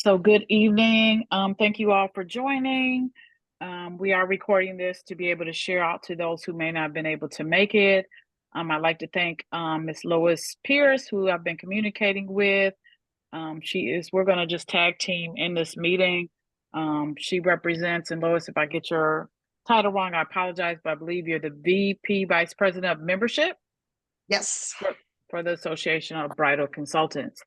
So good evening. Thank you all for joining. We are recording this to be able to share out to those who may not have been able to make it. I'd like to thank Ms. Lois Pierce, who I've been communicating with. We're going to just tag team in this meeting. She represents, and Lois, if I get your title wrong, I apologize, but I believe you're the VP Vice President of Membership Yes. for the Association of Bridal Consultants.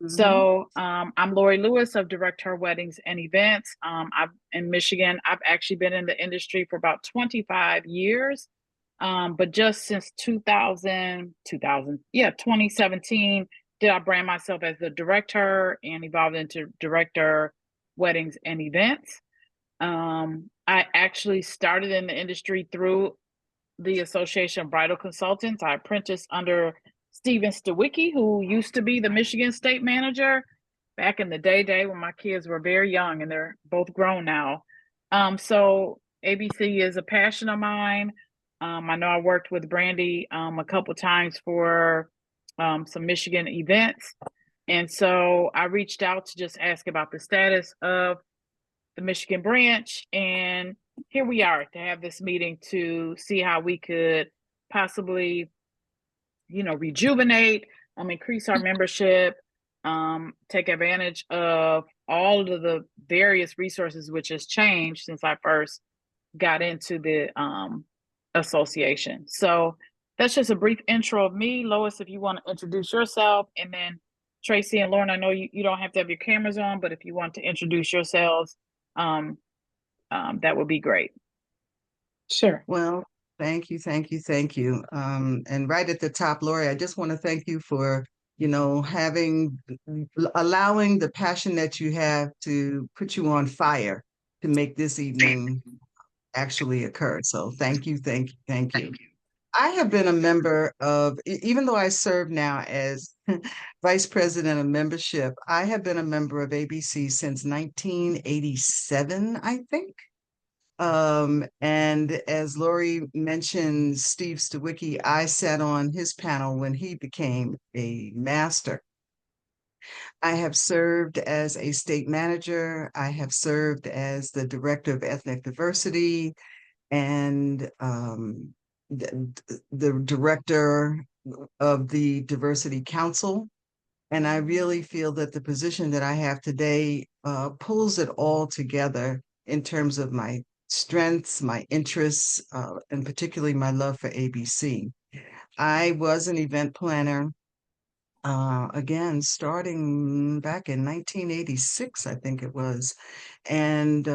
Mhm. So I'm Lori Lewis of Direct Her Weddings and Events. I'm in Michigan. I've actually been in the industry for about 25 years, but just since 2017, did I brand myself as the director and evolved into Director Weddings and Events. I actually started in the industry through the Association of Bridal Consultants. I apprenticed under Steven Stawicki, who used to be the Michigan State Manager back in the day when my kids were very young, and they're both grown now. So ABC is a passion of mine. I know I worked with Brandy a couple times for some Michigan events. And so I reached out to just ask about the status of the Michigan branch. And here we are to have this meeting to see how we could possibly, rejuvenate, increase our membership, take advantage of all of the various resources which has changed since I first got into the association. So that's just a brief intro of me. Lois, if you want to introduce yourself, and then Tracy and Lauren, I know you don't have to have your cameras on, but if you want to introduce yourselves, um, that would be great. Sure. Well, thank you, thank you, thank you. And right at the top, Lori, I just want to thank you for, allowing the passion that you have to put you on fire to make this evening actually occur. So thank you, thank you, thank you. I have been a member of, even though I serve now as Vice President of Membership, I have been a member of ABC since 1987, I think. And as Lori mentioned, Steve Stawicki, I sat on his panel when he became a master. I have served as a state manager. I have served as the director of ethnic diversity and the director of the Diversity Council. And I really feel that the position that I have today pulls it all together in terms of my strengths, my interests, and particularly my love for ABC. I was an event planner, again, starting back in 1986, I think it was, and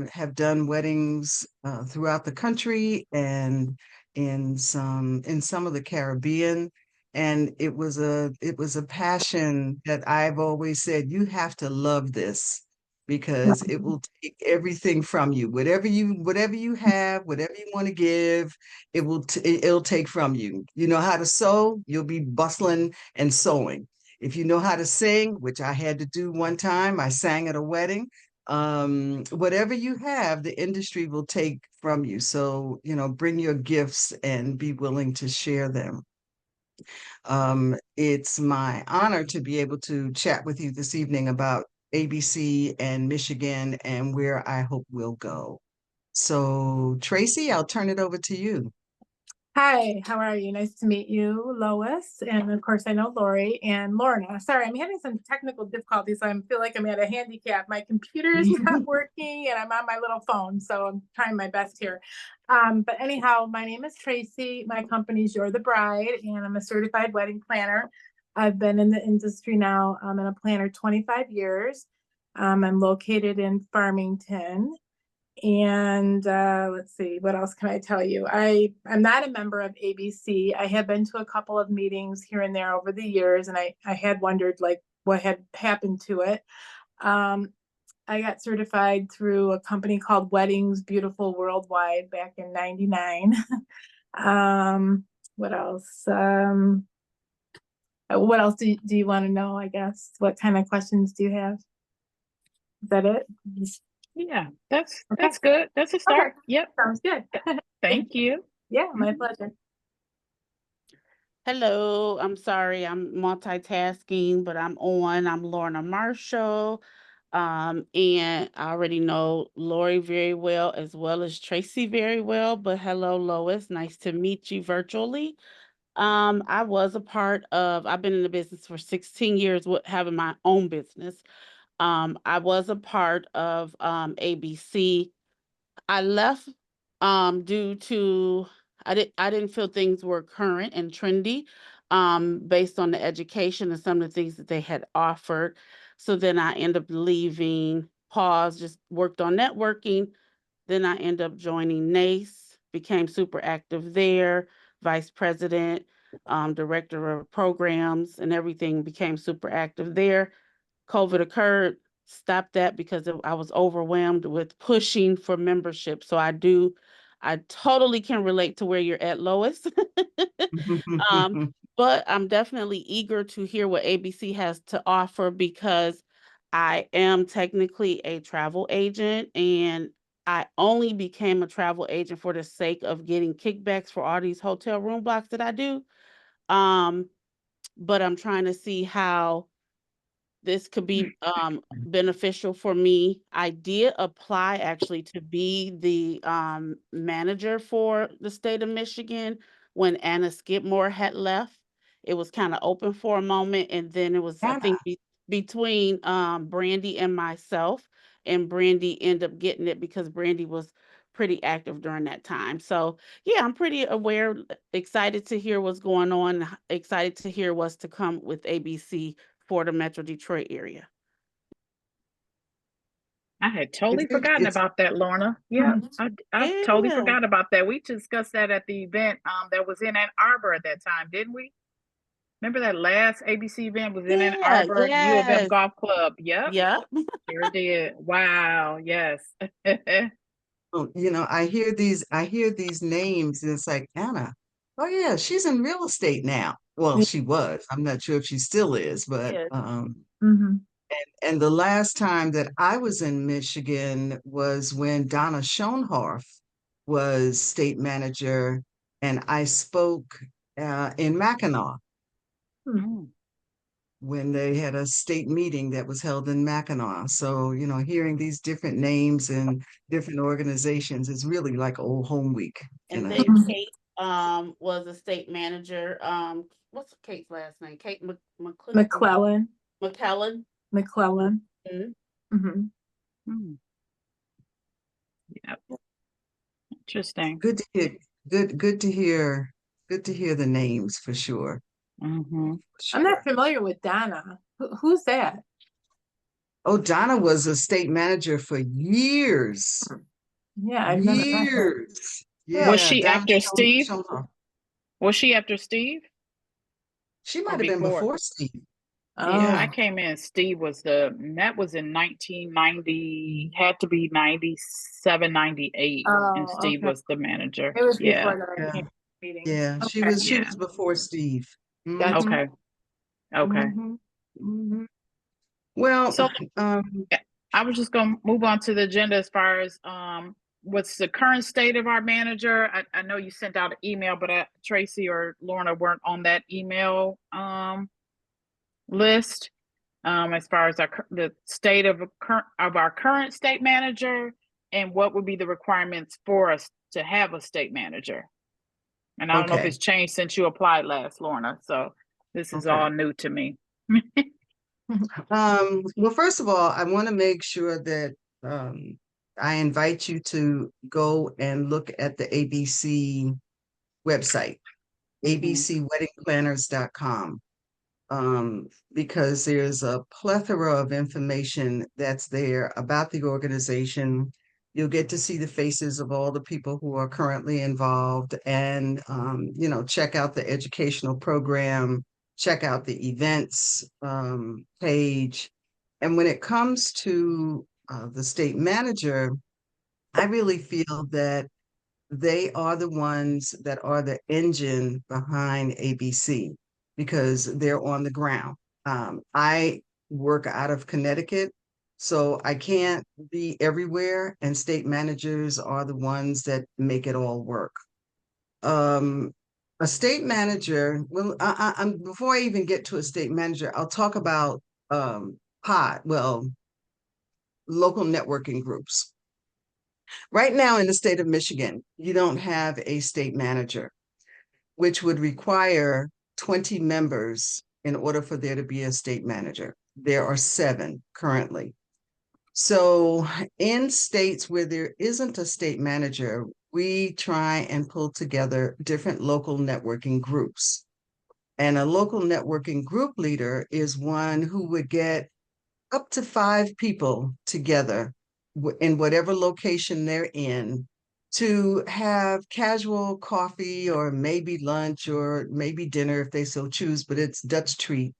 have done weddings throughout the country and in some of the Caribbean. And it was a passion that I've always said, you have to love this because it will take everything from you. Whatever you have, whatever you want to give, it'll take from you. You know how to sew, you'll be bustling and sewing. If you know how to sing, which I had to do one time, I sang at a wedding. Whatever you have, the industry will take from you. So, bring your gifts and be willing to share them. It's my honor to be able to chat with you this evening about ABC and Michigan and where I hope we'll go. So, Tracy, I'll turn it over to you. Hi, how are you? Nice to meet you, Lois. And of course, I know Lori and Lorna. Sorry, I'm having some technical difficulties. So I feel like I'm at a handicap. My computer is not working and I'm on my little phone. So I'm trying my best here. But anyhow, my name is Tracy. My company is You're the Bride, and I'm a certified wedding planner. I've been in the industry now. I'm a planner 25 years. I'm located in Farmington. And let's see, what else can I tell you? I'm not a member of ABC. I have been to a couple of meetings here and there over the years, and I had wondered like what had happened to it. I got certified through a company called Weddings Beautiful Worldwide back in '99. What else? What else do you want to know, I guess? What kind of questions do you have? Is that it? Yeah, that's good. That's a start. Okay. Yep. Sounds good. Thank you. Yeah, my pleasure. Hello, I'm sorry, I'm multitasking, but I'm Lorna Marshall. And I already know Lori very well, as well as Tracy very well. But hello, Lois. Nice to meet you virtually. I was a part of, I've been in the business for 16 years with having my own business. I was a part of ABC. I left due to I didn't feel things were current and trendy based on the education and some of the things that they had offered. So then I ended up leaving, pause, just worked on networking. Then I ended up joining NACE, became super active there, vice president, director of programs and everything, became super active there. COVID occurred, stopped that because I was overwhelmed with pushing for membership. So I totally can relate to where you're at, Lois. um, but I'm definitely eager to hear what ABC has to offer because I am technically a travel agent and I only became a travel agent for the sake of getting kickbacks for all these hotel room blocks that I do. Um, but I'm trying to see how this could be beneficial for me. I did apply actually to be the manager for the state of Michigan when Anna Skidmore had left. It was kind of open for a moment, and then it was, I Anna. think, between Brandy and myself, and Brandy ended up getting it because Brandy was pretty active during that time. So yeah, I'm pretty aware, excited to hear what's going on, excited to hear what's to come with ABC for the Metro Detroit area. I had totally It's- forgotten it's- about that, Lorna. Yeah, I totally Yeah. forgot about that. We discussed that at the event that was in Ann Arbor at that time, didn't we? Remember that last ABC event was in Ann Yeah, Arbor, U of M yes. Golf Club. Yep, Yep. sure did. Wow, yes. Oh, I hear these names, and it's like Anna. Oh yeah, she's in real estate now. Well, she was. I'm not sure if she still is, but Yes. Mhm. and the last time that I was in Michigan was when Donna Schoenharf was state manager, and I spoke in Mackinac Mm. when they had a state meeting that was held in Mackinac. So, hearing these different names and different organizations is really like old home week. And know. then Kate was a state manager. What's Kate's last name? Kate McClellan. McKellen. McClellan. Mhm. Mhm. Mm. Yep. Interesting. Good to hear. Good to hear the names for sure. Mm-hmm. I'm not familiar with Donna. Who's that? Oh, Donna was a state manager for years. Yeah, I've never met her. Years. Was Yeah, she Donna after Steve? Schoenharf. Was she after Steve She or might have been before? before Steve. Yeah, I Oh, came in. Steve was that was in 1990, had to be 97, 98, and oh, Steve okay. was the manager. It was Yeah. before Yeah. the meetings. Yeah, she Okay. was Yeah. before Steve. Gotcha. Mhm, Okay. Okay. mhm, mhm. Well, So um, I was just gonna move on to the agenda as far as what's the current state of our manager. I know you sent out an email, but Tracy or Lorna weren't on that email list. As far as the state of our current state manager and what would be the requirements for us to have a state manager. And I don't know if okay, it's changed since you applied last, Lorna. So this is okay. all new to me. Well, first of all, I want to make sure that I invite you to go and look at the ABC website, abcweddingplanners.com, because there's a plethora of information that's there about the organization. You'll get to see the faces of all the people who are currently involved and, check out the educational program, check out the events page. And when it comes to the state manager, I really feel that they are the ones that are the engine behind ABC because they're on the ground. I work out of Connecticut, so I can't be everywhere, and state managers are the ones that make it all work. Um, a state manager, well, I'm before I even get to a state manager, I'll talk about POD. Well, local networking groups. Right now in the state of Michigan, you don't have a state manager, which would require 20 members in order for there to be a state manager. There are 7 currently. So in states where there isn't a state manager, we try and pull together different local networking groups. And a local networking group leader is one who would get up to 5 people together in whatever location they're in to have casual coffee or maybe lunch or maybe dinner if they so choose, but it's Dutch treat,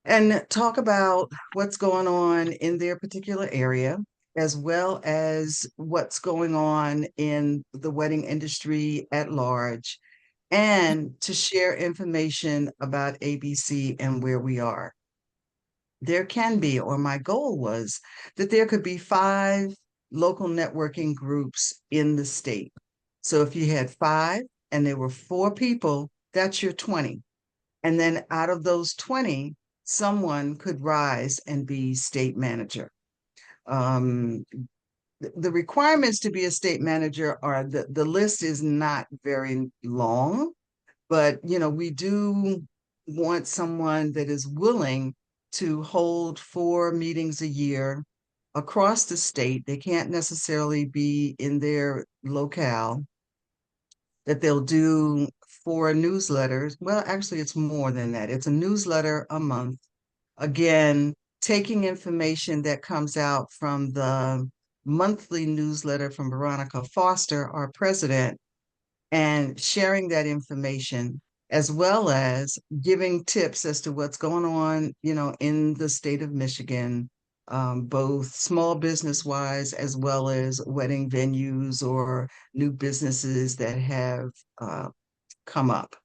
and talk about what's going on in their particular area, as well as what's going on in the wedding industry at large, and to share information about ABC and where we are. There can be, or my goal was that there could be 5 local networking groups in the state. So if you had 5 and there were 4 people, that's your 20. And then out of those 20, someone could rise and be state manager. The requirements to be a state manager are the list is not very long, but we do want someone that is willing to hold 4 meetings a year across the state. They can't necessarily be in their locale, that they'll do 4 newsletters. Well, actually, it's more than that. It's a newsletter a month. Again, taking information that comes out from the monthly newsletter from Veronica Foster, our president, and sharing that information, as well as giving tips as to what's going on, in the state of Michigan, both small business wise, as well as wedding venues or new businesses that have come up.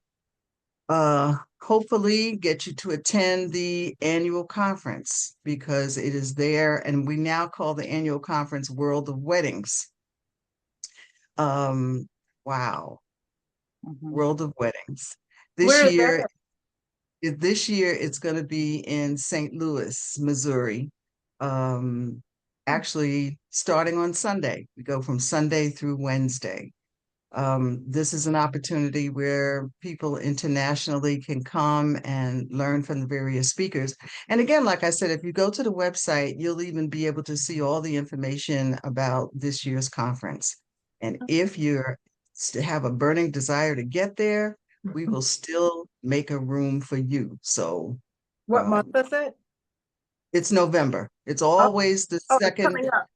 Hopefully get you to attend the annual conference, because it is there, and we now call the annual conference World of Weddings. Wow. World of Weddings. Where is that? This year it's going to be in St. Louis, Missouri. Actually starting on Sunday. We go from Sunday through Wednesday. This is an opportunity where people internationally can come and learn from the various speakers. And again, like I said, if you go to the website, you'll even be able to see all the information about this year's conference. And if you're have a burning desire to get there, we will still make a room for you. So What month is it? it's November. It's always the Oh, it's second. coming up.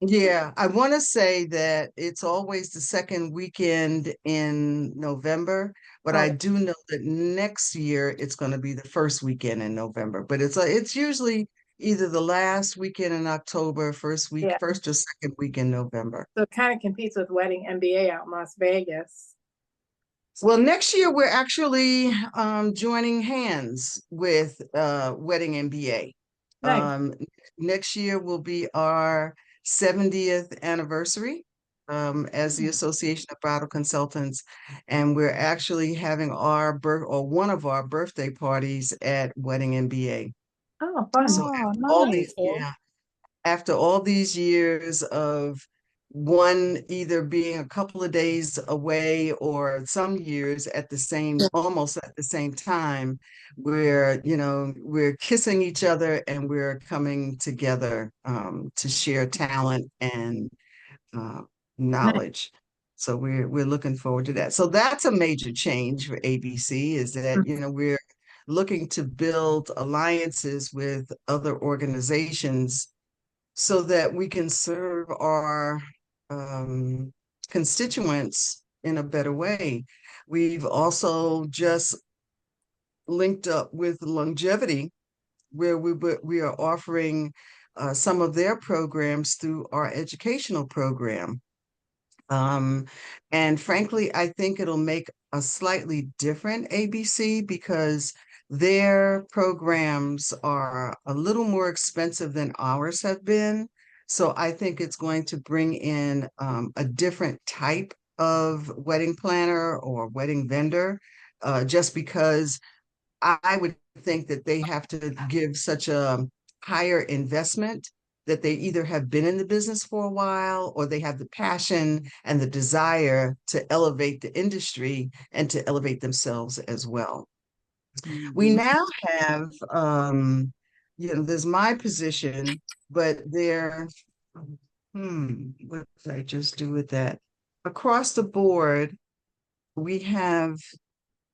Yeah, I want to say that it's always the second weekend in November, but I Oh. do know that next year it's going to be the first weekend in November. But it's usually either the last weekend in October, first Yeah. or second week in November. So it kind of competes with Wedding MBA out in Las Vegas. Well, next year we're actually joining hands with Wedding MBA. Nice. Next year will be our 70th anniversary as the Association of Bridal Consultants, and we're actually having one of our birthday parties at Wedding MBA. Oh, fun. So after all these years of one either being a couple of days away or some years almost at the same time, we're kissing each other and we're coming together to share talent and knowledge. So we're looking forward to that. So that's a major change for ABC, is that we're looking to build alliances with other organizations so that we can serve our constituents in a better way. We've also just linked up with Longevity, where we are offering some of their programs through our educational program. And frankly, I think it'll make a slightly different ABC, because their programs are a little more expensive than ours have been. So I think it's going to bring in a different type of wedding planner or wedding vendor, just because I would think that they have to give such a higher investment that they either have been in the business for a while or they have the passion and the desire to elevate the industry and to elevate themselves as well. We Mhm. now have, there's my position, but what did I just do with that? Across the board, we have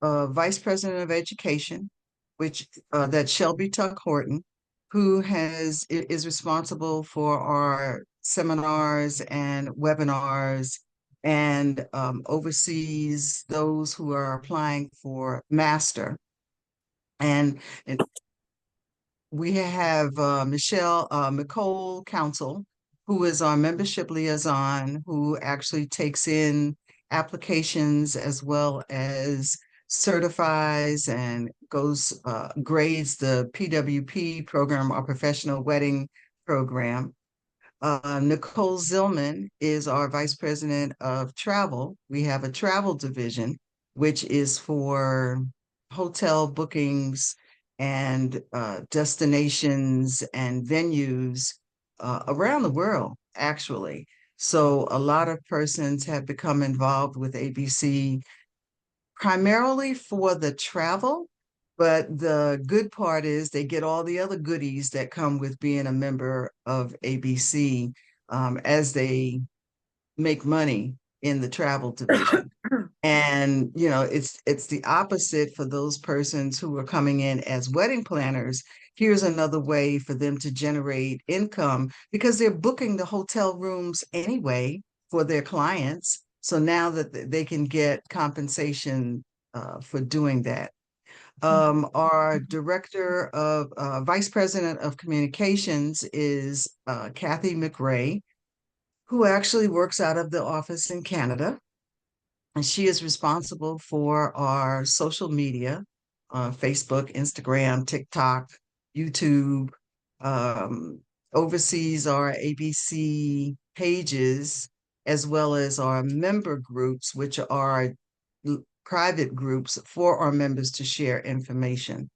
Vice President of Education, which that's Shelby Tuck Horton, who is responsible for our seminars and webinars and oversees those who are applying for master. And we have Nicole Council, who is our membership liaison, who actually takes in applications as well as certifies and grades the PWP program, our professional wedding program. Nicole Zillman is our vice president of travel. We have a travel division, which is for hotel bookings and destinations and venues around the world, actually. So a lot of persons have become involved with ABC primarily for the travel, but the good part is they get all the other goodies that come with being a member of ABC as they make money in the travel division. And it's the opposite for those persons who are coming in as wedding planners. Here's another way for them to generate income because they're booking the hotel rooms anyway for their clients. So now that they can get compensation for doing that. Our vice president of communications is Kathy McRae, who actually works out of the office in Canada. And she is responsible for our social media, Facebook, Instagram, TikTok, YouTube, oversees our ABC pages, as well as our member groups, which are private groups for our members to share information.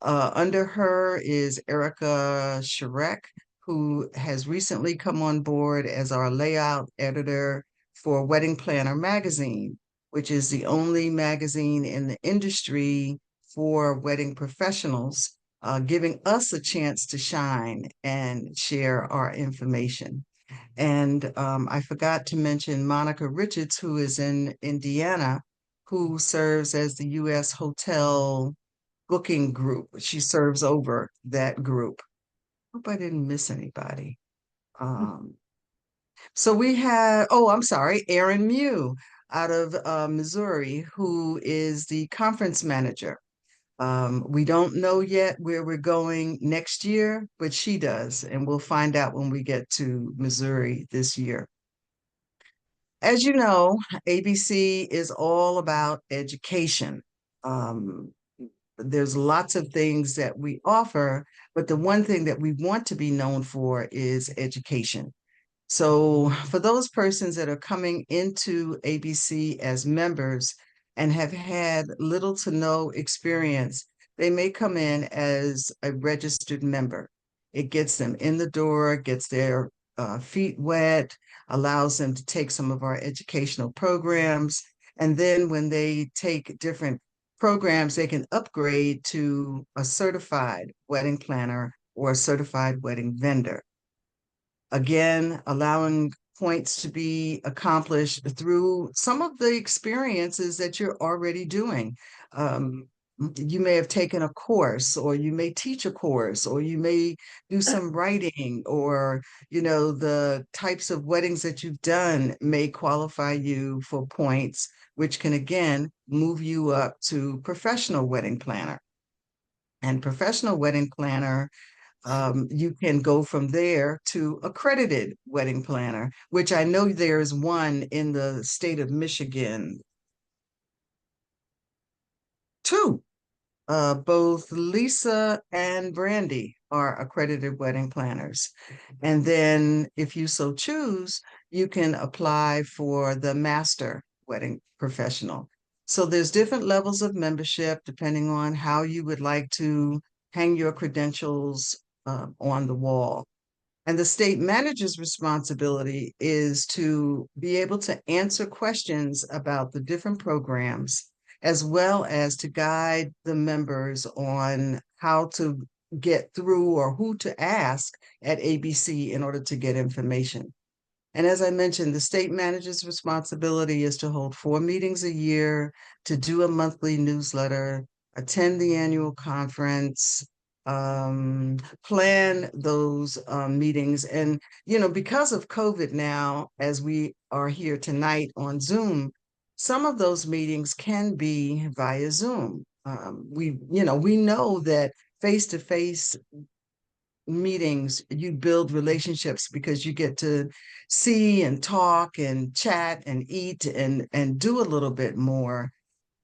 Under her is Erica Shrek, who has recently come on board as our layout editor for Wedding Planner Magazine, which is the only magazine in the industry for wedding professionals, giving us a chance to shine and share our information. And I forgot to mention Monica Richards, who is in Indiana, who serves as the U.S. Hotel Booking Group. She serves over that group. Hope I didn't miss anybody. So we have, oh, I'm sorry, Erin Mew out of Missouri, who is the conference manager. We don't know yet where we're going next year, but she does, and we'll find out when we get to Missouri this year. As you know, ABC is all about education. There's lots of things that we offer, but the one thing that we want to be known for is education. So for those persons that are coming into ABC as members and have had little to no experience, they may come in as a registered member. It gets them in the door, gets their feet wet, allows them to take some of our educational programs. And then when they take different programs, they can upgrade to a certified wedding planner or a certified wedding vendor. Again, allowing points to be accomplished through some of the experiences that you're already doing. You may have taken a course, or you may teach a course, or you may do some writing, or the types of weddings that you've done may qualify you for points, which can again move you up to professional wedding planner. And professional wedding planner, you can go from there to accredited wedding planner, which I know there's one in the state of Michigan. Two, both Lisa and Brandy are accredited wedding planners. And then if you so choose, you can apply for the master wedding professional. So there's different levels of membership depending on how you would like to hang your credentials on the wall. And the state manager's responsibility is to be able to answer questions about the different programs, as well as to guide the members on how to get through or who to ask at ABC in order to get information. And as I mentioned, the state manager's responsibility is to hold 4 meetings a year, to do a monthly newsletter, attend the annual conference, plan those meetings. And, because of COVID now, as we are here tonight on Zoom, some of those meetings can be via Zoom. We know that face-to-face meetings, you build relationships because you get to see and talk and chat and eat and do a little bit more.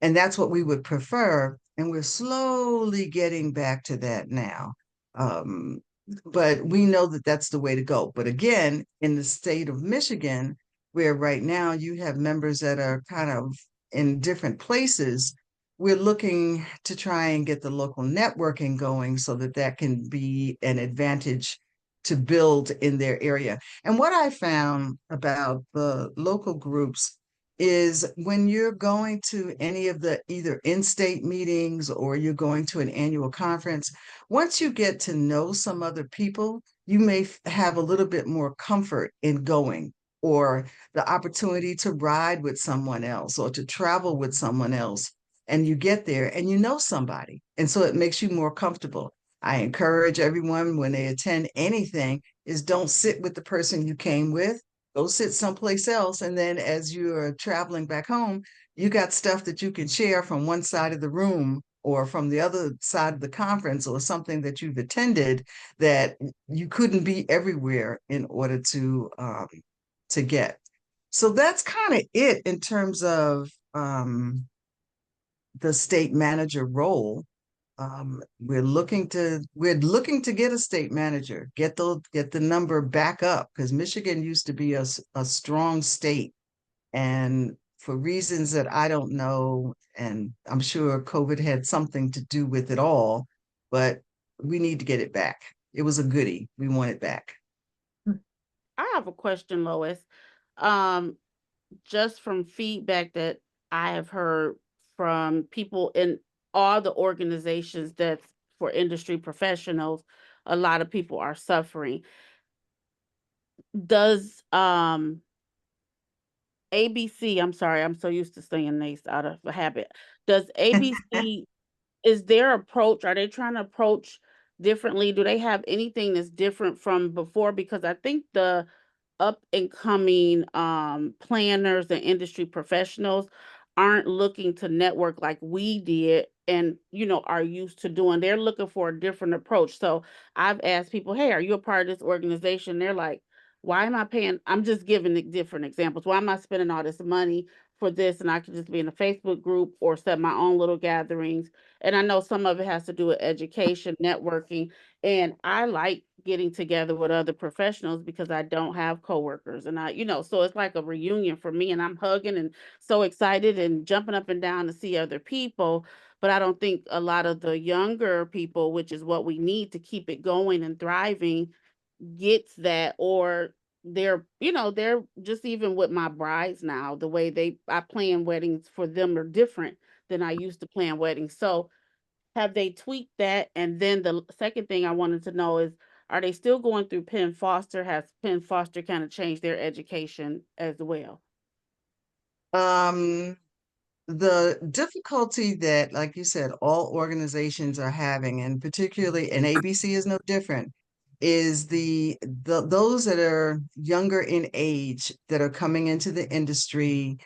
And that's what we would prefer. And we're slowly getting back to that now. But we know that that's the way to go. But again, in the state of Michigan, where right now you have members that are kind of in different places, we're looking to try and get the local networking going so that that can be an advantage to build in their area. And what I found about the local groups is when you're going to any of the either in-state meetings or you're going to an annual conference, once you get to know some other people, you may have a little bit more comfort in going, or the opportunity to ride with someone else or to travel with someone else. And you get there and you know somebody. And so it makes you more comfortable. I encourage everyone when they attend anything is don't sit with the person you came with. Go sit someplace else. And then as you're traveling back home, you got stuff that you can share from one side of the room or from the other side of the conference or something that you've attended that you couldn't be everywhere in order to get. So that's kind of it in terms of the state manager role. We're looking to get a state manager, get the number back up, because Michigan used to be a strong state, and for reasons that I don't know, and I'm sure COVID had something to do with it all, but we need to get it back. It was a goodie. We want it back. I have a question, Lois. Um, just from feedback that I have heard from people in all the organizations that's for industry professionals, a lot of people are suffering. Does ABC, I'm sorry, I'm so used to saying these out of habit. Does ABC, is their approach, are they trying to approach differently? Do they have anything that's different from before? Because I think the up and coming planners and industry professionals aren't looking to network like we did and are used to doing. They're looking for a different approach. So I've asked people, hey, are you a part of this organization? They're like, why am I paying? I'm just giving different examples. Why am I spending all this money for this? And I could just be in a Facebook group or set my own little gatherings. And I know some of it has to do with education, networking. And I like getting together with other professionals because I don't have coworkers. And so it's like a reunion for me, and I'm hugging and so excited and jumping up and down to see other people. But I don't think a lot of the younger people, which is what we need to keep it going and thriving, gets that, or they're just, even with my brides now, the way I plan weddings for them are different than I used to plan weddings. So have they tweaked that? And then the second thing I wanted to know is, are they still going through Penn Foster? Has Penn Foster kind of changed their education as well? The difficulty that, like you said, all organizations are having, and particularly, and ABC is no different, is the those that are younger in age that are coming into the industry.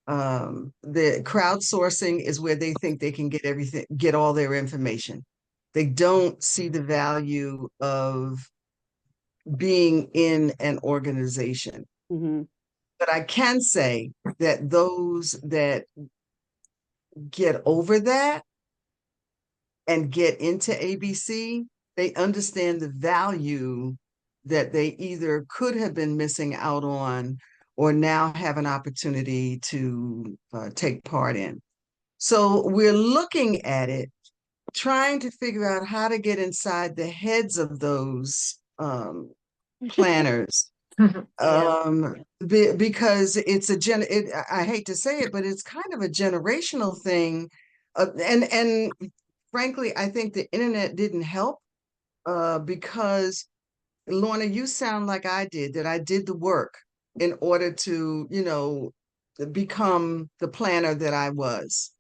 The crowdsourcing is where they think they can get all their information. They don't see the value of being in an organization. Mm-hmm. But I can say that those that get over that and get into ABC, they understand the value that they either could have been missing out on or now have an opportunity to take part in. So we're looking at it, trying to figure out how to get inside the heads of those planners. Yeah. Because it's I hate to say it, but it's kind of a generational thing. And frankly, I think the internet didn't help, because Lorna, you sound like I did, that I did the work in order to, become the planner that I was.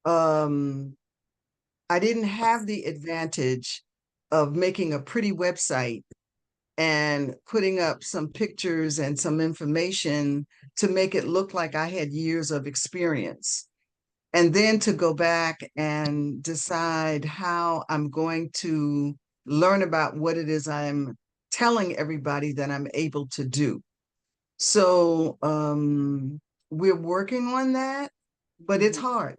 I didn't have the advantage of making a pretty website and putting up some pictures and some information to make it look like I had years of experience. And then to go back and decide how I'm going to learn about what it is I'm telling everybody that I'm able to do. So we're working on that, but it's hard.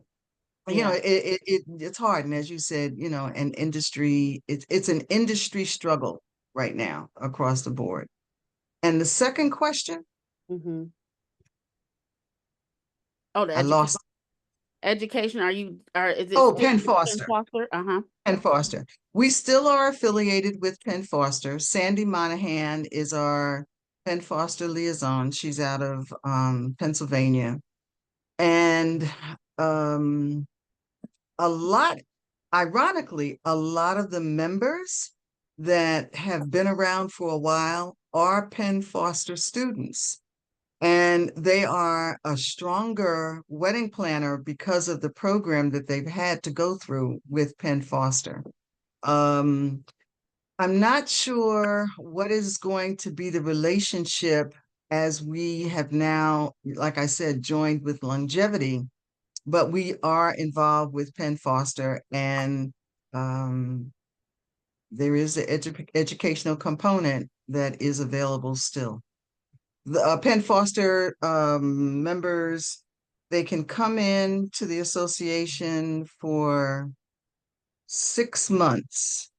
Yeah. It's hard. And as you said, it's an industry struggle right now across the board. And the second question, Mm-hmm. Oh, the I lost. education. Is it Oh, still Penn Penn Foster. Foster? Uh-huh. Penn Foster. We still are affiliated with Penn Foster. Sandy Monahan is our Penn Foster liaison. She's out of Pennsylvania. And a lot, ironically, a lot of the members that have been around for a while are Penn Foster students. And they are a stronger wedding planner because of the program that they've had to go through with Penn Foster. I'm not sure what is going to be the relationship as we have now, like I said, joined with Longevity, but we are involved with Penn Foster, and there is an educational component that is available still. The Penn Foster members, they can come in to the association for 6 months.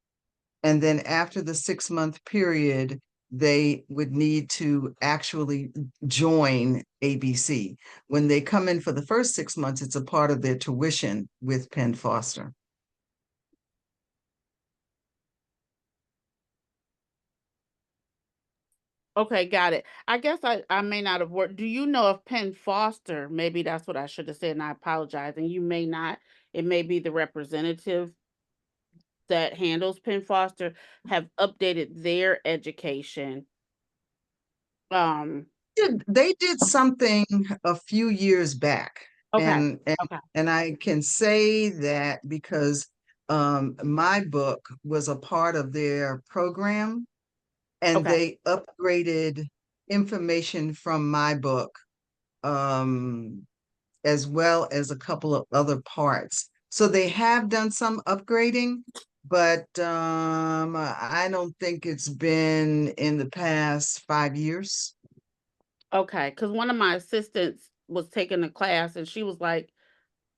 And then after the 6 month period, they would need to actually join ABC. When they come in for the first 6 months, it's a part of their tuition with Penn Foster. Okay, got it. I guess I may not have worked. Do you know if Penn Foster, maybe that's what I should have said, and I apologize, and you may not, it may be the representative that handles Penn Foster, have updated their education. They did something a few years back. Okay. And Okay. and I can say that because my book was a part of their program, and Okay. they upgraded information from my book, as well as a couple of other parts. So they have done some upgrading, but I don't think it's been in the past 5 years. Okay. Because one of my assistants was taking a class and she was like,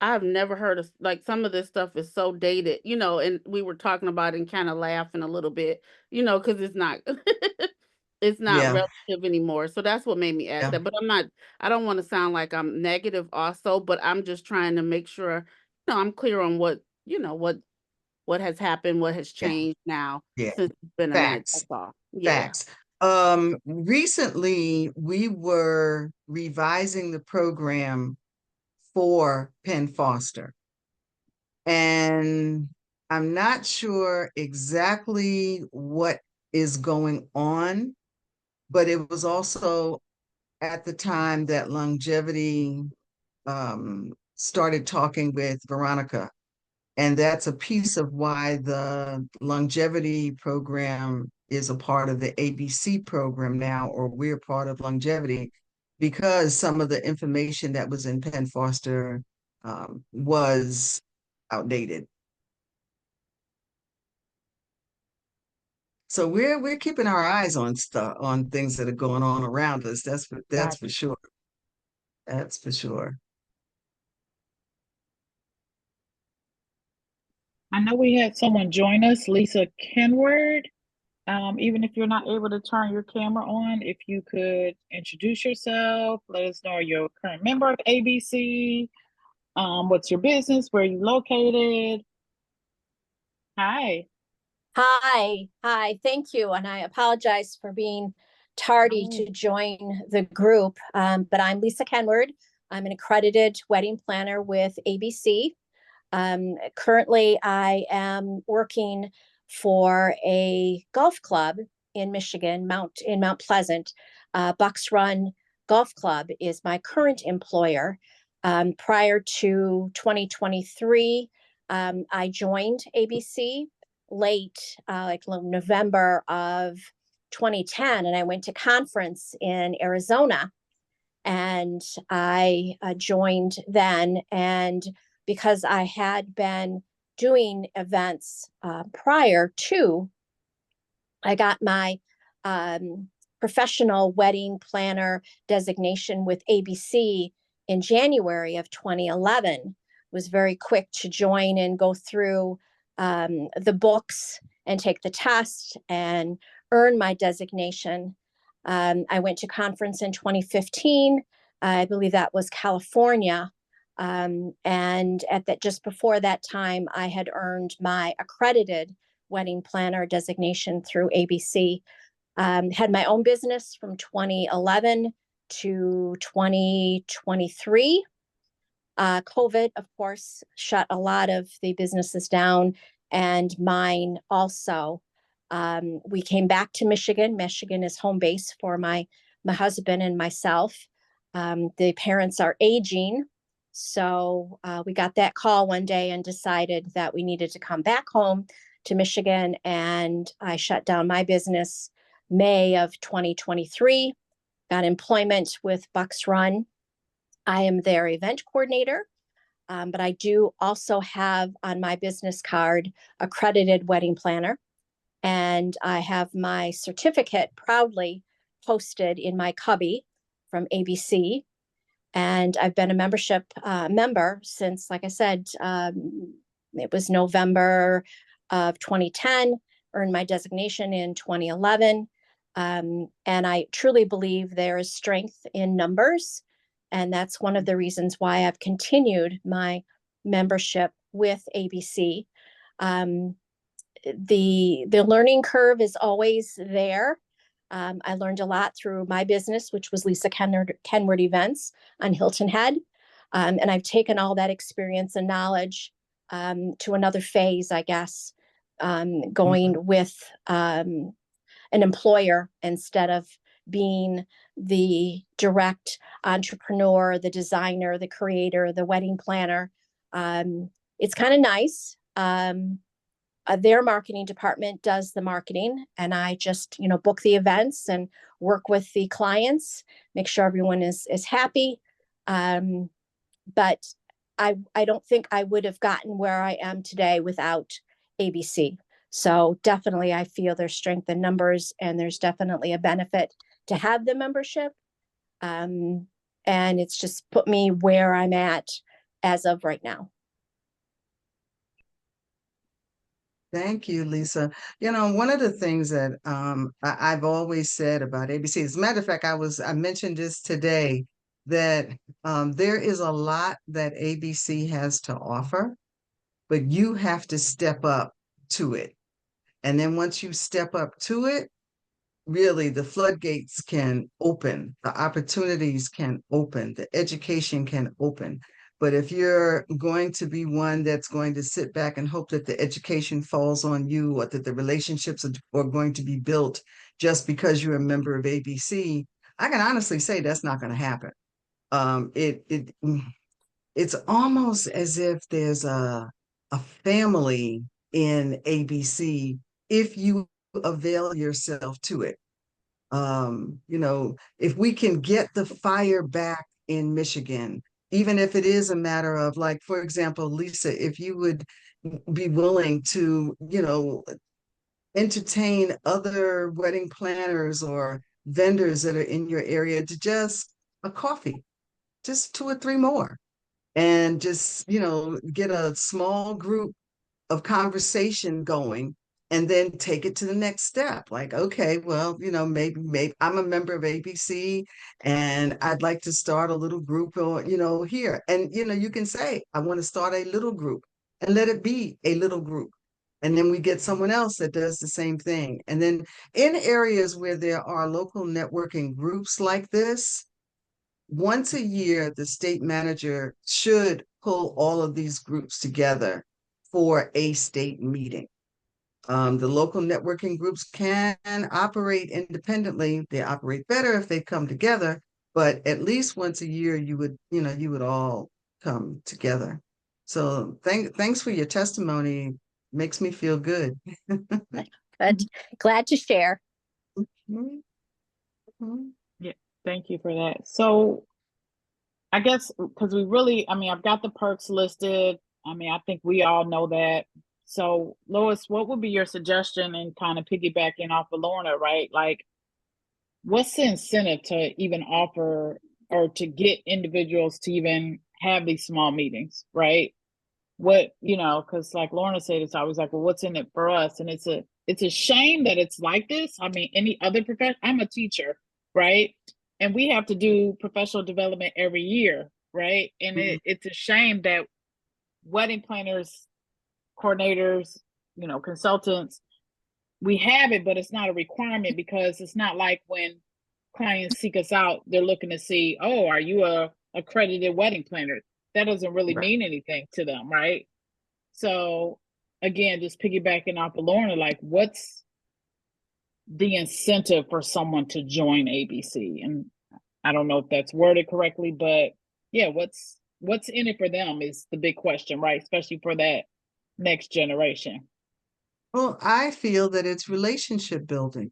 I've never heard of like some of this stuff is so dated, and we were talking about it and kind of laughing a little bit, because it's not it's not Yeah, relative anymore. So that's what made me ask yeah, that. But I don't want to sound like I'm negative also, but I'm just trying to make sure, I'm clear on what has happened, what has yeah, changed now yeah. since it's been a minute. Facts, That's all. Yeah. facts. Recently we were revising the program for Penn Foster. And I'm not sure exactly what is going on, but it was also at the time that Longevity started talking with Veronica. And that's a piece of why the Longevity program is a part of the ABC program now, or we're part of Longevity, because some of the information that was in Penn Foster was outdated. So we're keeping our eyes on stuff, on things that are going on around us. That's for Gotcha. sure. That's for sure. I know we had someone join us, Lisa Kenward. Even if you're not able to turn your camera on, if you could introduce yourself, let us know you're a current member of ABC. What's your business? Where are you located? Hi. Hi, thank you. And I apologize for being tardy Oh. to join the group. But I'm Lisa Kenward. I'm an accredited wedding planner with ABC. Currently, I am working for a golf club in Michigan, Mount Pleasant. Bucks Run Golf Club is my current employer. Prior to 2023, I joined ABC late, like November of 2010, and I went to conference in Arizona, and I joined then. And because I had been doing events prior to, I got my professional wedding planner designation with ABC in January of 2011. Was very quick to join and go through the books and take the test and earn my designation. I went to conference in 2015. I believe that was California. And at that, just before that time, I had earned my accredited wedding planner designation through ABC. Had my own business from 2011 to 2023. COVID, of course, shut a lot of the businesses down, and mine also. We came back to Michigan. Michigan is home base for my husband and myself. The parents are aging, so we got that call one day and decided that we needed to come back home to Michigan, and I shut down my business May of 2023, got employment with Bucks Run. I am their event coordinator, but I do also have on my business card accredited wedding planner, and I have my certificate proudly posted in my cubby from ABC. And I've been a membership member since, like I said, it was November of 2010, earned my designation in 2011. And I truly believe there is strength in numbers. And that's one of the reasons why I've continued my membership with ABC. The learning curve is always there. I learned a lot through my business, which was Lisa Kenward Events on Hilton Head. And I've taken all that experience and knowledge to another phase, I guess, going with an employer instead of being the direct entrepreneur, the designer, the creator, the wedding planner. It's kind of nice. Their marketing department does the marketing, and I just, book the events and work with the clients, make sure everyone is happy. But I don't think I would have gotten where I am today without ABC. So definitely I feel there's strength in numbers, and there's definitely a benefit to have the membership. And it's just put me where I'm at as of right now. Thank you, Lisa. One of the things that I've always said about ABC, as a matter of fact, I mentioned this today, that there is a lot that ABC has to offer, but you have to step up to it. And then once you step up to it, really the floodgates can open, the opportunities can open, the education can open. But if you're going to be one that's going to sit back and hope that the education falls on you, or that the relationships are going to be built just because you're a member of ABC, I can honestly say that's not going to happen. It's almost as if there's a family in ABC if you avail yourself to it. If we can get the fire back in Michigan, even if it is a matter of, like, for example, Lisa, if you would be willing to, entertain other wedding planners or vendors that are in your area to just a coffee, just 2 or 3 more, and just, get a small group of conversation going, and then take it to the next step. Like, okay, well, maybe I'm a member of ABC, and I'd like to start a little group, or, here. And, you can say, I want to start a little group, and let it be a little group. And then we get someone else that does the same thing. And then in areas where there are local networking groups like this, once a year, the state manager should pull all of these groups together for a state meeting. The local networking groups can operate independently. They operate better if they come together, but at least once a year, you would all come together. So thanks for your testimony. Makes me feel good. But glad to share. Mhm. Mhm. Thank you for that. So I guess because I've got the perks listed. I mean, I think we all know that. So Lois, what would be your suggestion and kind of piggybacking off of Lorna, right? Like, what's the incentive to even offer or to get individuals to even have these small meetings, right? What, because like Lorna said, it's always like, well, what's in it for us? And it's a shame that it's like this. I mean, any other profession, I'm a teacher, right? And we have to do professional development every year, right? And it's a shame that wedding planners, coordinators, consultants, we have it, but it's not a requirement because it's not like when clients seek us out, they're looking to see, oh, are you a accredited wedding planner? That doesn't really Right. mean anything to them, right? So again, just piggybacking off of Lorna, like what's the incentive for someone to join ABC? And I don't know if that's worded correctly, but yeah, what's in it for them is the big question, right? Especially for that next generation. Well, I feel that it's relationship building.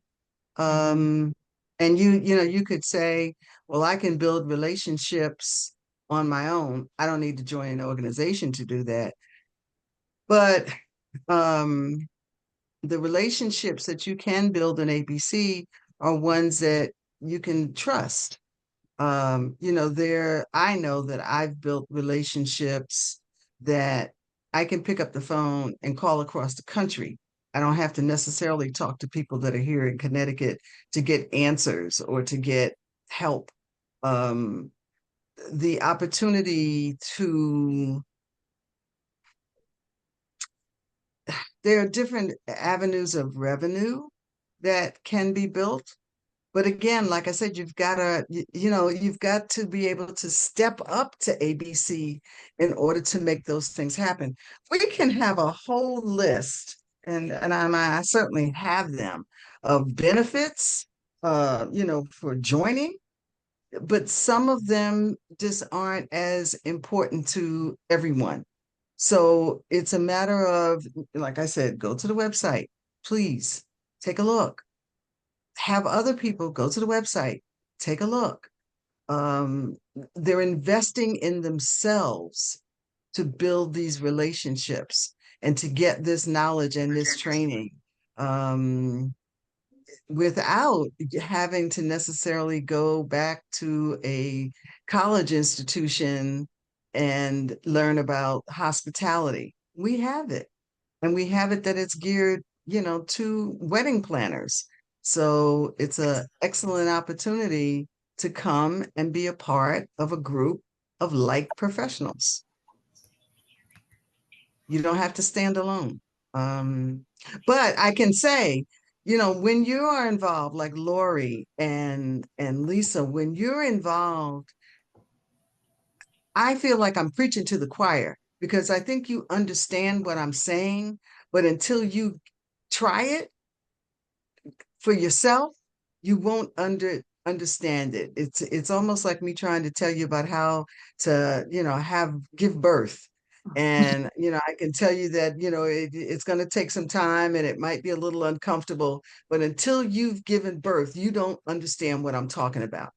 Mhm. And you could say, well, I can build relationships on my own. I don't need to join an organization to do that. But um, the relationships that you can build in ABC are ones that you can trust. I know that I've built relationships that I can pick up the phone and call across the country. I don't have to necessarily talk to people that are here in Connecticut to get answers or to get help. Um, the opportunity to, there are different avenues of revenue that can be built. But again, like I said, you've got to be able to step up to ABC in order to make those things happen. We can have a whole list, and I certainly have them, of benefits, for joining, but some of them just aren't as important to everyone. So it's a matter of, like I said, go to the website, please take a look, have other people go to the website, take a look. Um, they're investing in themselves to build these relationships and to get this knowledge and this training without having to necessarily go back to a college institution and learn about hospitality. We have it, and we have it that it's geared, to wedding planners. So it's an excellent opportunity to come and be a part of a group of like professionals. You don't have to stand alone. Um, but I can say, when you are involved, like Lori and Lisa, when you're involved, I feel like I'm preaching to the choir because I think you understand what I'm saying, but until you try it for yourself, you won't understand it. It's almost like me trying to tell you about how to, give birth. And, I can tell you that, it's going to take some time and it might be a little uncomfortable, but until you've given birth, you don't understand what I'm talking about.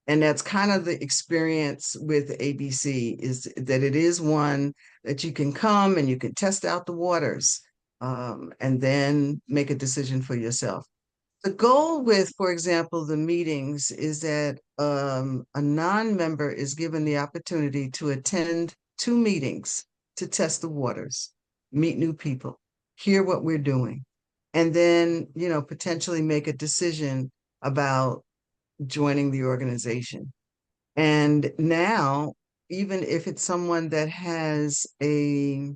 And that's kind of the experience with ABC, is that it is one that you can come and you can test out the waters, and then make a decision for yourself. The goal with, for example, the meetings is that a non-member is given the opportunity to attend 2 meetings to test the waters, meet new people, hear what we're doing, and then, potentially make a decision about joining the organization. And now, even if it's someone that has a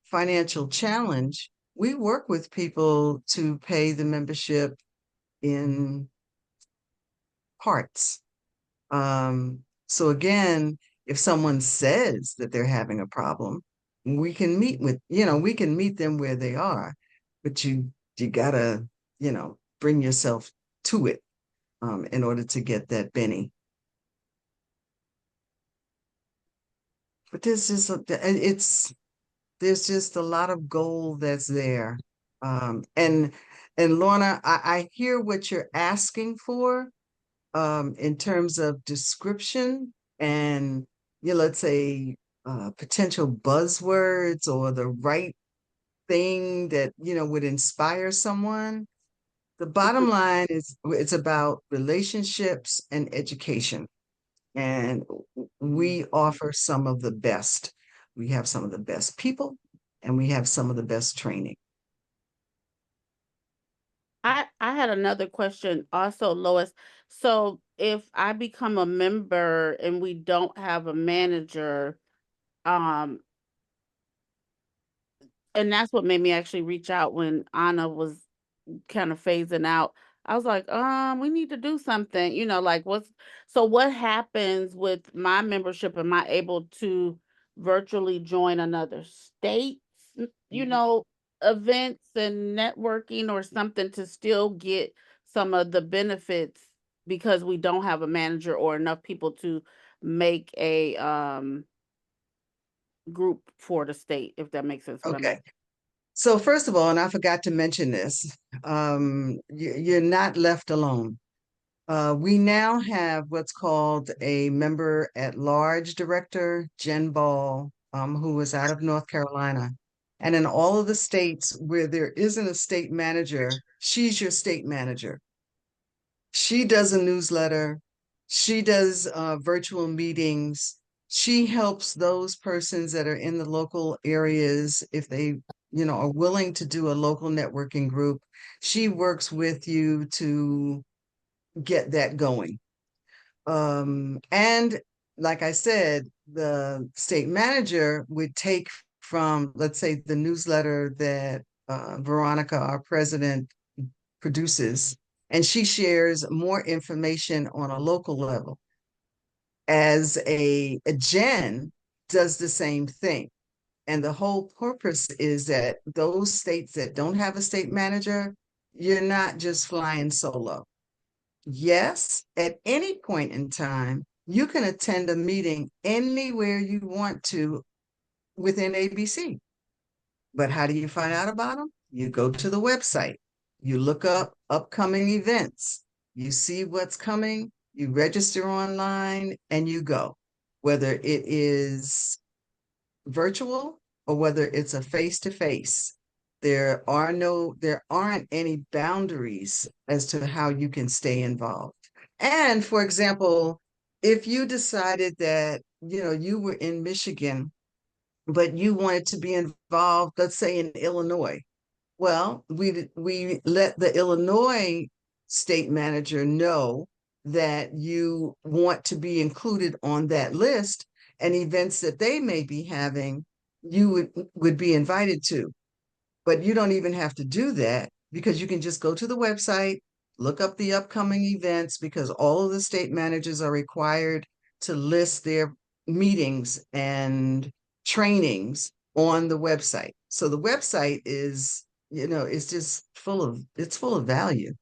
financial challenge, we work with people to pay the membership in parts. So again, if someone says that they're having a problem, we can meet with, we can meet them where they are, but you gotta, bring yourself to it, in order to get that Benny. But there's just a lot of gold that's there. And Lorna, I hear what you're asking for, in terms of description and, let's say, potential buzzwords or the right thing that, would inspire someone. The bottom line is it's about relationships and education. And we offer some of the best. We have some of the best people and we have some of the best training. I had another question also, Lois. So if I become a member and we don't have a manager, um, and that's what made me actually reach out when Anna was kind of phasing out. I was like, we need to do something, like so what happens with my membership? Am I able to virtually join another state's, events and networking or something to still get some of the benefits because we don't have a manager or enough people to make a group for the state, if that makes sense what I'm Okay. So first of all, and I forgot to mention this, you're not left alone. We now have what's called a member at large director, Jen Ball, who is out of North Carolina. And in all of the states where there isn't a state manager, she's your state manager. She does a newsletter. She does virtual meetings. She helps those persons that are in the local areas if they, are willing to do a local networking group. She works with you to get that going. And like I said, the state manager would take from, let's say, the newsletter that Veronica, our president, produces, and she shares more information on a local level. As a Jen does the same thing. And the whole purpose is that those states that don't have a state manager, you're not just flying solo. Yes, at any point in time, you can attend a meeting anywhere you want to within ABC. But how do you find out about them? You go to the website, you look up upcoming events, you see what's coming, you register online, and you go. Whether it is virtual or whether it's a face-to-face, there aren't any boundaries as to how you can stay involved. And for example, if you decided that, you were in Michigan, but you wanted to be involved, let's say in Illinois, well, we let the Illinois state manager know that you want to be included on that list, and events that they may be having, you would be invited to. But you don't even have to do that because you can just go to the website, look up the upcoming events, because all of the state managers are required to list their meetings and trainings on the website. So the website is, it's just full of value.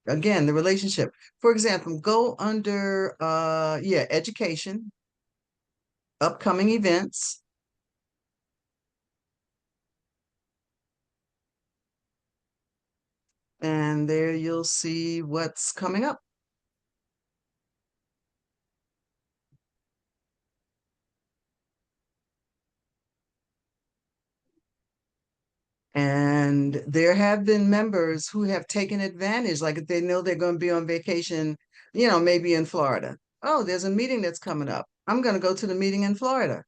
Again, the relationship. For example, go under education, upcoming events. And there you'll see what's coming up. And there have been members who have taken advantage, like if they know they're going to be on vacation, maybe in Florida. Oh, there's a meeting that's coming up. I'm going to go to the meeting in Florida.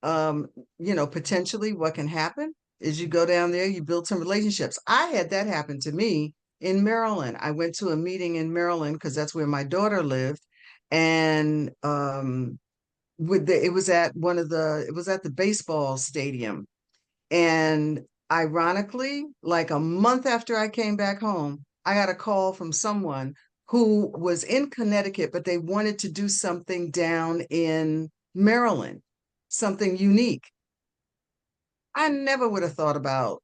Potentially what can happen is you go down there, you build some relationships. I had that happen to me in Maryland. I went to a meeting in Maryland because that's where my daughter lived. And it was at the baseball stadium. And ironically, like a month after I came back home, I got a call from someone who was in Connecticut, but they wanted to do something down in Maryland, something unique. I never would have thought about,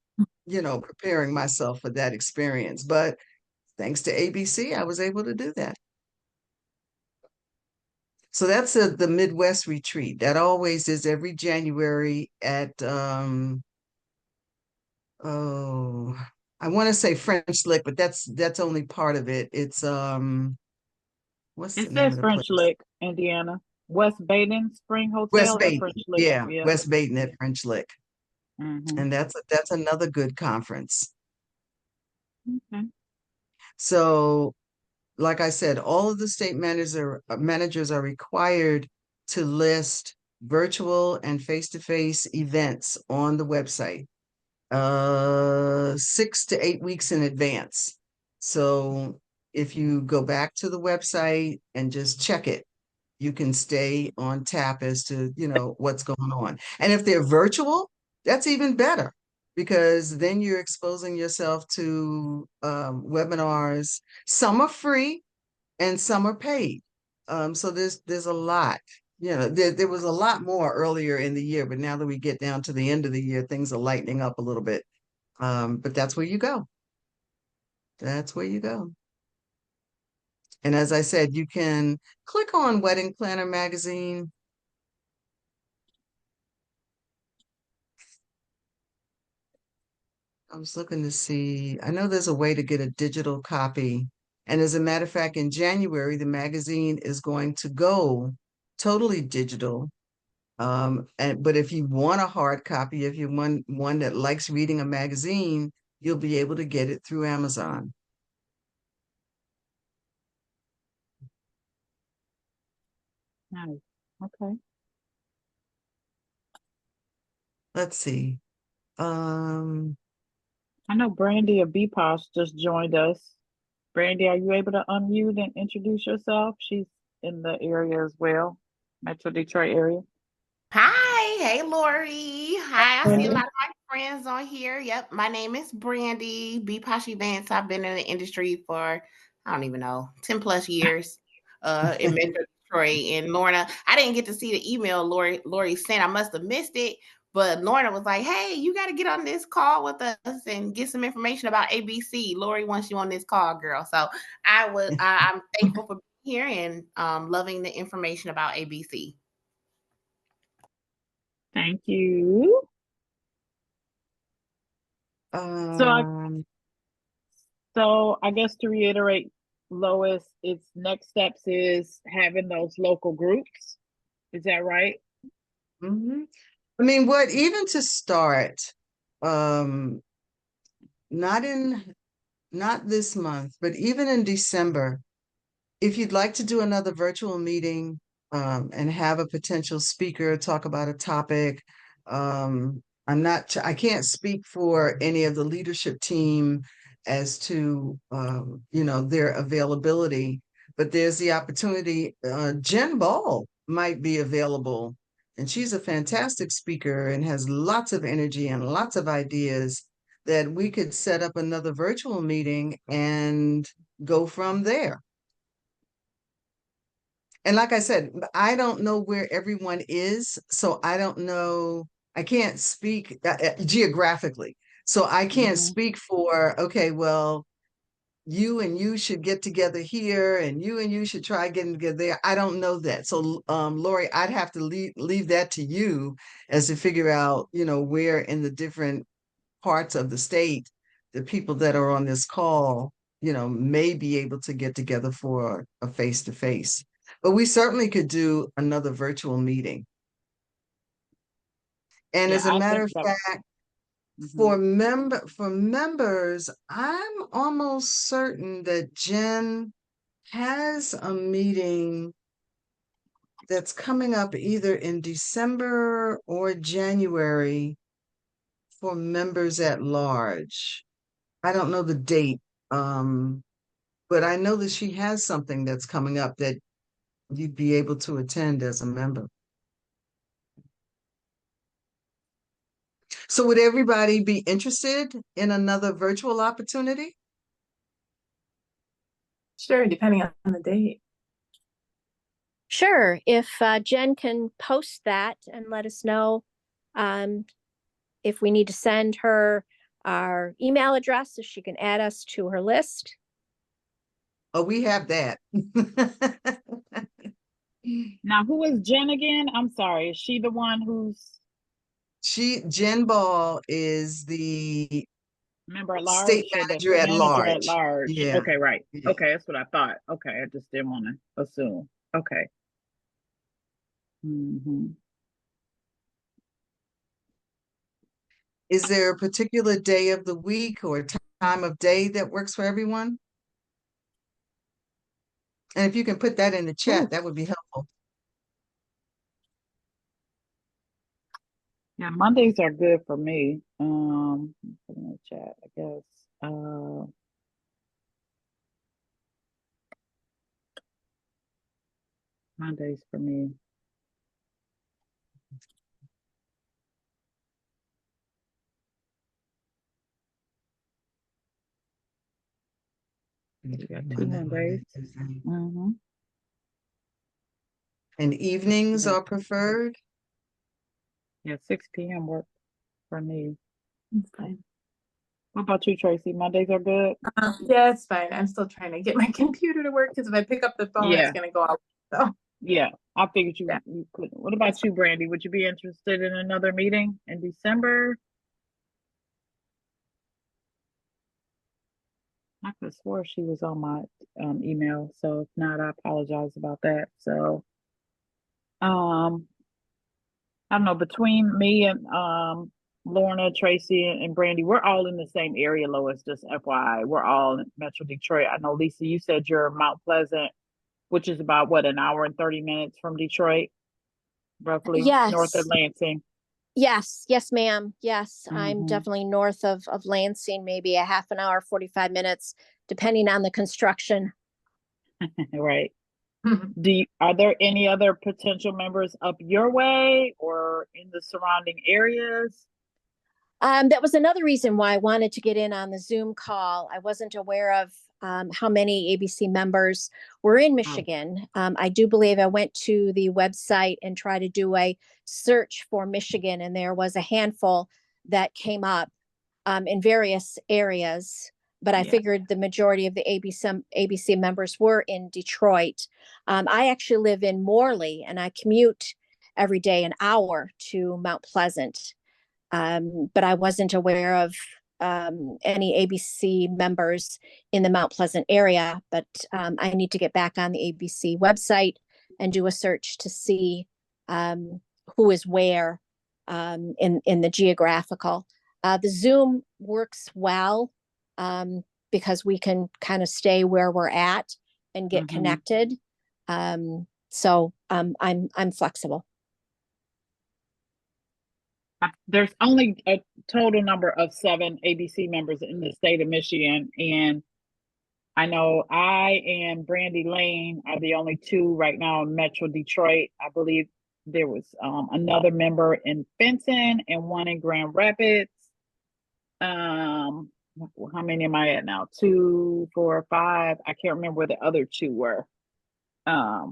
preparing myself for that experience, but thanks to ABC, I was able to do that. So that's the Midwest retreat. That always is every January at oh, I want to say French Lick, but that's only part of it. It's what's the It name says of the French place? Lick, Indiana. West Baden Spring West Hotel at Baden. French Lick. Yeah, Yeah. West Baden at French Lick. Hmm. And that's another good conference. Okay. So, like I said, all of the state managers are required to list virtual and face-to-face events on the website 6 to 8 weeks in advance. So if you go back to the website and just check it, you can stay on tap as to, what's going on. And if they're virtual, that's even better because then you're exposing yourself to webinars. Some are free and some are paid. So there's a lot. There was a lot more earlier in the year, but now that we get down to the end of the year, things are lightening up a little bit. But that's where you go. That's where you go. And as I said, you can click on Wedding Planner Magazine. I was looking to see, I know there's a way to get a digital copy. And as a matter of fact, in January, the magazine is going to go totally digital. But if you want a hard copy, if you're one that likes reading a magazine, you'll be able to get it through Amazon. Nice. Okay. Let's see. Um, I know Brandy of BPOS just joined us. Brandy, are you able to unmute and introduce yourself? She's in the area as well, Metro Detroit area. Hi, hey Lori. Hi, I see a Brandy. lot of my friends on here. Yep, my name is Brandy B Posh Events. I've been in the industry for I don't even know 10+ years. In Metro Detroit and Lorna. I didn't get to see the email Lori sent. I must have missed it. But Lorna was like, "Hey, you got to get on this call with us and get some information about ABC. Lori wants you on this call, girl." So I'm thankful for being here and loving the information about ABC. Thank you. So I um, So I guess to reiterate, Lois, its next steps is having those local groups. Is that right? mhm. I mean, even to start, um, not this month, but even in December, if you'd like to do another virtual meeting, and have a potential speaker talk about a topic, I can't speak for any of the leadership team as to, their availability, but there's the opportunity, Jen Ball might be available, and she's a fantastic speaker and has lots of energy and lots of ideas that we could set up another virtual meeting and go from there. And like I said, I don't know where everyone is, so I don't know. I can't speak geographically, so I can't Mhm. speak for, okay, well, you and you should get together here, and you should try getting together there. I don't know that. So, Lori, I'd have to leave that to you as to figure out, where in the different parts of the state, the people that are on this call, may be able to get together for a face-to-face. But we certainly could do another virtual meeting. And Yeah, as a I matter think of that. fact, Mhm. for members, I'm almost certain that Jen has a meeting that's coming up either in December or January for members at large. I don't know the date, but I know that she has something that's coming up that you'd be able to attend as a member. So would everybody be interested in another virtual opportunity? Sure, depending on the date. Sure, if Jen can post that and let us know if we need to send her our email address so she can add us to her list. Oh, we have that. Now, who is Jen again? I'm sorry. Is she the one who's Jen Ball is the member at large state or the manager at manager at large. large? Yeah. Okay, right. Yeah. Okay, that's what I thought. Okay, I just didn't want to assume. Okay. Is there a particular day of the week or time of day that works for everyone? And if you can put that in the chat, that would be helpful. Yeah, Mondays are good for me. Put in the chat, I guess. Mondays for me. We got 2 Mondays. And evenings are preferred? Yeah, 6 p.m. work for me. It's fine. What about you, Tracy? Mondays are good? Yeah, it's fine. I'm still trying to get my computer to work because if I pick up the phone, Yeah. it's gonna go out. So Yeah, I figured you, Yeah. you couldn't. What about you, Brandy? Would you be interested in another meeting in December? I could have swore she was on my email, so if not, I apologize about that. So, I don't know, between me and Lorna, Tracy, and Brandy, we're all in the same area, Lois, just FYI. We're all in Metro Detroit. I know, Lisa, you said you're Mount Pleasant, which is about what, an hour and 30 minutes from Detroit, roughly north of Yes. Lansing. Yes, ma'am. Yes, I'm Mhm. definitely north of Lansing, maybe a half an hour, 45 minutes, depending on the construction. Right. Are there any other potential members up your way or in the surrounding areas? That was another reason why I wanted to get in on the Zoom call. I wasn't aware of how many ABC members were in Michigan. I do believe I went to the website and tried to do a search for Michigan, and there was a handful that came up in various areas. But I Yeah. figured the majority of the ABC members were in Detroit. I actually live in Morley, and I commute every day an hour to Mount Pleasant. But I wasn't aware of any ABC members in the Mount Pleasant area. But I need to get back on the ABC website and do a search to see who is where in the geographical. The Zoom works well because we can kind of stay where we're at and get connected. So I'm flexible. There's only a total number of 7 ABC members in the state of Michigan. And I know I and Brandy Lane are the only 2 right now in Metro Detroit. I believe there was another member in Fenton and one in Grand Rapids. How many am I at now? 2, 4, 5. I can't remember where the other 2 were. So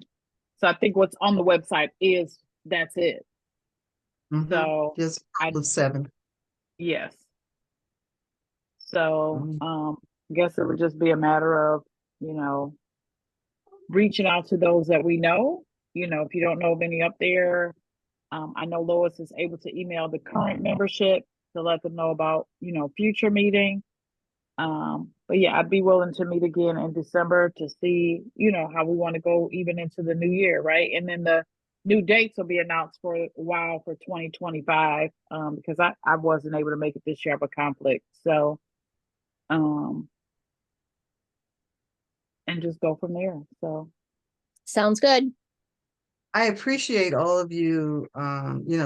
I think what's on the website is that's it. So Just I was 7. yes. So I guess it would just be a matter of, reaching out to those that we know. If you don't know of any up there, I know Lois is able to email the current membership to let them know about, future meeting. But yeah, I'd be willing to meet again in December to see, how we want to go even into the new year, right? And then the new dates will be announced for a while for 2025, because I wasn't able to make it this year. I have a conflict. So, and just go from there. So Sounds good. I appreciate all of you,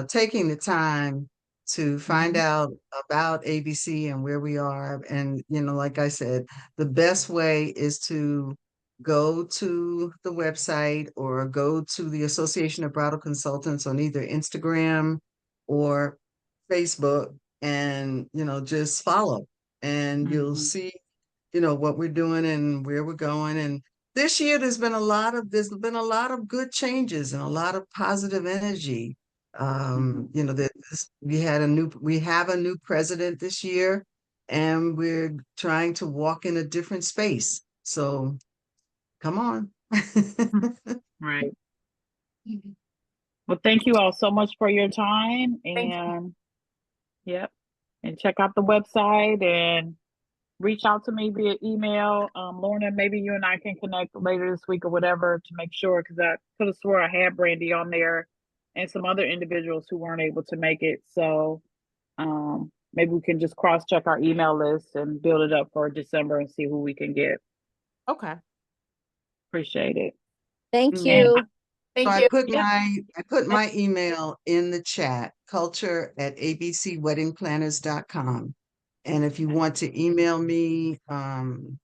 taking the time to find out about ABC and where we are. And, like I said, the best way is to go to the website or go to the Association of Bridal Consultants on either Instagram or Facebook and, just follow, and you'll Mhm. see, what we're doing and where we're going. And this year there's been a lot of good changes and a lot of positive energy. We have a new president this year, and we're trying to walk in a different space. So come on. Right. Well, thank you all so much for your time, Thank you. and yep, and check out the website and reach out to me via email. Lorna, maybe you and I can connect later this week or whatever to make sure, because I could have swore I had Brandy on there and some other individuals who weren't able to make it. So maybe we can just cross check our email list and build it up for December and see who we can get. Okay. Appreciate it. Thank Mm. you. So Thank I you. put Yeah. my email in the chat, culture@abcweddingplanners.com. And if you want to email me and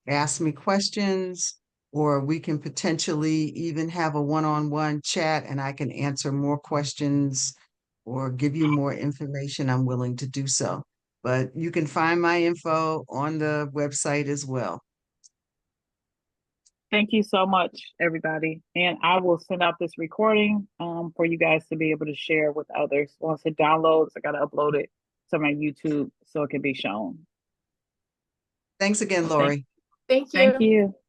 ask me questions, or we can potentially even have a one-on-one chat and I can answer more questions or give you more information, I'm willing to do so. But you can find my info on the website as well. Thank you so much, everybody. And I will send out this recording for you guys to be able to share with others. Once it downloads, I got to upload it to my YouTube so it can be shown. Thanks again, Lori. Thank you. Thank you.